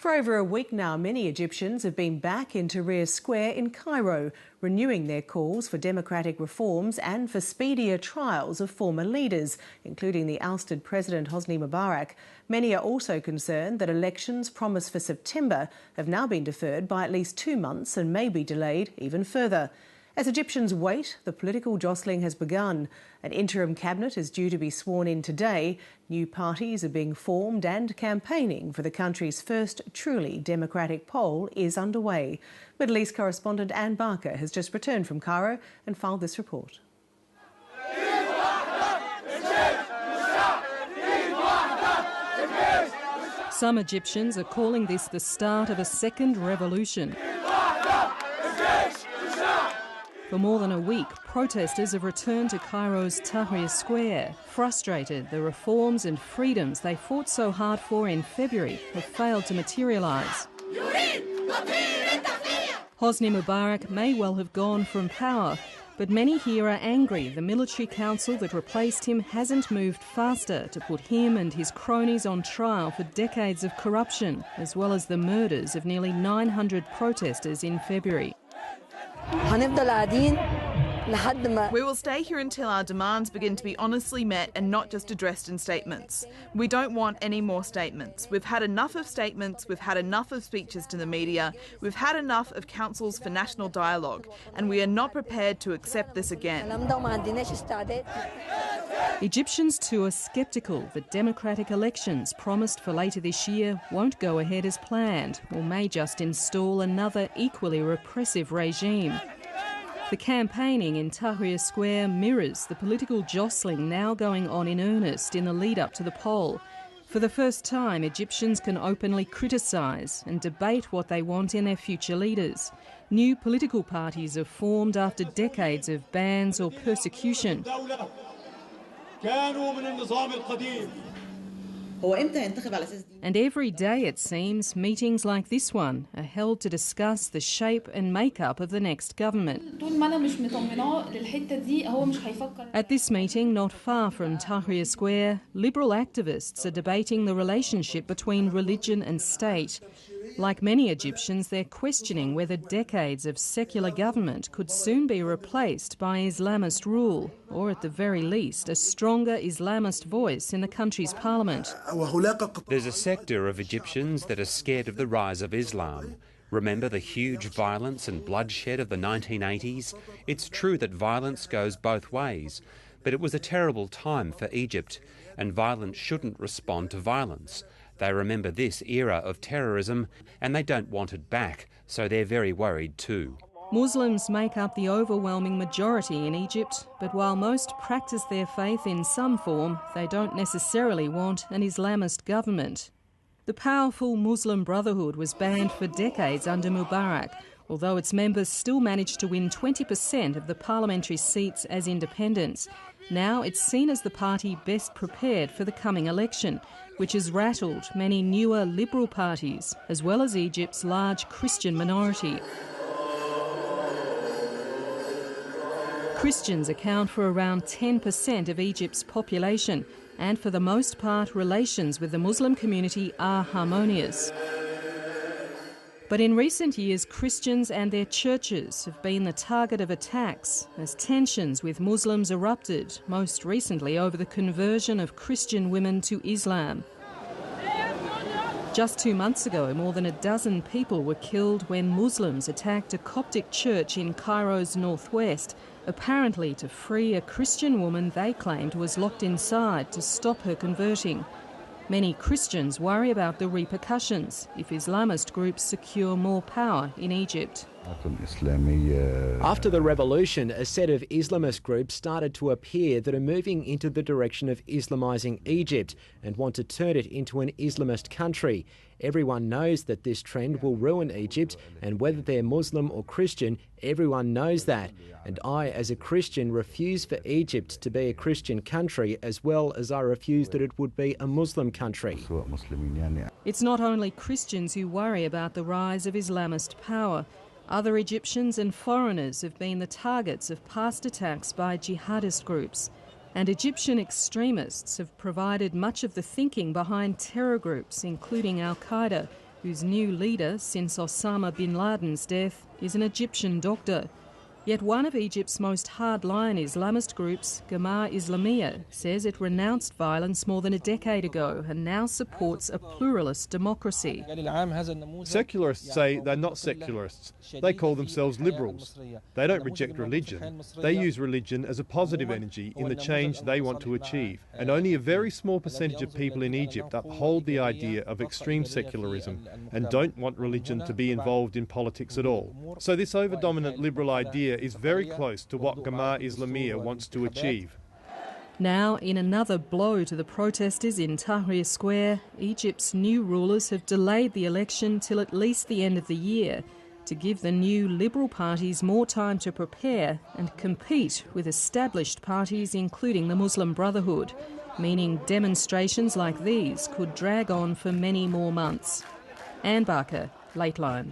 For over a week now, many Egyptians have been back in Tahrir Square in Cairo, renewing their calls for democratic reforms and for speedier trials of former leaders, including the ousted President Hosni Mubarak. Many are also concerned that elections promised for September have now been deferred by at least 2 months and may be delayed even further. As Egyptians wait, the political jostling has begun. An interim cabinet is due to be sworn in today. New parties are being formed and campaigning for the country's first truly democratic poll is underway. Middle East correspondent Anne Barker has just returned from Cairo and filed this report. Some Egyptians are calling this the start of a second revolution. For more than a week, protesters have returned to Cairo's Tahrir Square, frustrated the reforms and freedoms they fought so hard for in February have failed to materialise. Hosni Mubarak may well have gone from power, but many here are angry the military council that replaced him hasn't moved faster to put him and his cronies on trial for decades of corruption, as well as the murders of nearly 900 protesters in February. We will stay here until our demands begin to be honestly met and not just addressed in statements. We don't want any more statements. We've had enough of statements, we've had enough of speeches to the media, we've had enough of councils for national dialogue, and we are not prepared to accept this again. Egyptians too are sceptical that democratic elections promised for later this year won't go ahead as planned or may just install another equally repressive regime. The campaigning in Tahrir Square mirrors the political jostling now going on in earnest in the lead-up to the poll. For the first time, Egyptians can openly criticise and debate what they want in their future leaders. New political parties are formed after decades of bans or persecution. And every day, it seems, meetings like this one are held to discuss the shape and makeup of the next government. At this meeting, not far from Tahrir Square, liberal activists are debating the relationship between religion and state. Like many Egyptians, they're questioning whether decades of secular government could soon be replaced by Islamist rule, or at the very least, a stronger Islamist voice in the country's parliament. There's a sector of Egyptians that are scared of the rise of Islam. Remember the huge violence and bloodshed of the 1980s? It's true that violence goes both ways, but it was a terrible time for Egypt, and violence shouldn't respond to violence. They remember this era of terrorism and they don't want it back, so they're very worried too. Muslims make up the overwhelming majority in Egypt, but while most practice their faith in some form, they don't necessarily want an Islamist government. The powerful Muslim Brotherhood was banned for decades under Mubarak, although its members still managed to win 20% of the parliamentary seats as independents. Now it's seen as the party best prepared for the coming election, which has rattled many newer liberal parties, as well as Egypt's large Christian minority. Christians account for around 10% of Egypt's population, and for the most part, relations with the Muslim community are harmonious. But in recent years, Christians and their churches have been the target of attacks as tensions with Muslims erupted, most recently over the conversion of Christian women to Islam. Just 2 months ago, more than a dozen people were killed when Muslims attacked a Coptic church in Cairo's northwest, apparently to free a Christian woman they claimed was locked inside to stop her converting. Many Christians worry about the repercussions if Islamist groups secure more power in Egypt. After the revolution, a set of Islamist groups started to appear that are moving into the direction of Islamising Egypt and want to turn it into an Islamist country. Everyone knows that this trend will ruin Egypt, and whether they're Muslim or Christian, everyone knows that. And I, as a Christian, refuse for Egypt to be a Christian country, as well as I refuse that it would be a Muslim country. It's not only Christians who worry about the rise of Islamist power. Other Egyptians and foreigners have been the targets of past attacks by jihadist groups. And Egyptian extremists have provided much of the thinking behind terror groups, including Al-Qaeda, whose new leader since Osama bin Laden's death is an Egyptian doctor. Yet one of Egypt's most hardline Islamist groups, Jemaah Islamiyah, says it renounced violence more than a decade ago and now supports a pluralist democracy. Secularists say they're not secularists. They call themselves liberals. They don't reject religion. They use religion as a positive energy in the change they want to achieve. And only a very small percentage of people in Egypt uphold the idea of extreme secularism and don't want religion to be involved in politics at all. So this overdominant liberal idea is very close to what Jemaah Islamiyah wants to achieve. Now, in another blow to the protesters in Tahrir Square, Egypt's new rulers have delayed the election till at least the end of the year to give the new Liberal parties more time to prepare and compete with established parties, including the Muslim Brotherhood, meaning demonstrations like these could drag on for many more months. Anne Barker, Lateline.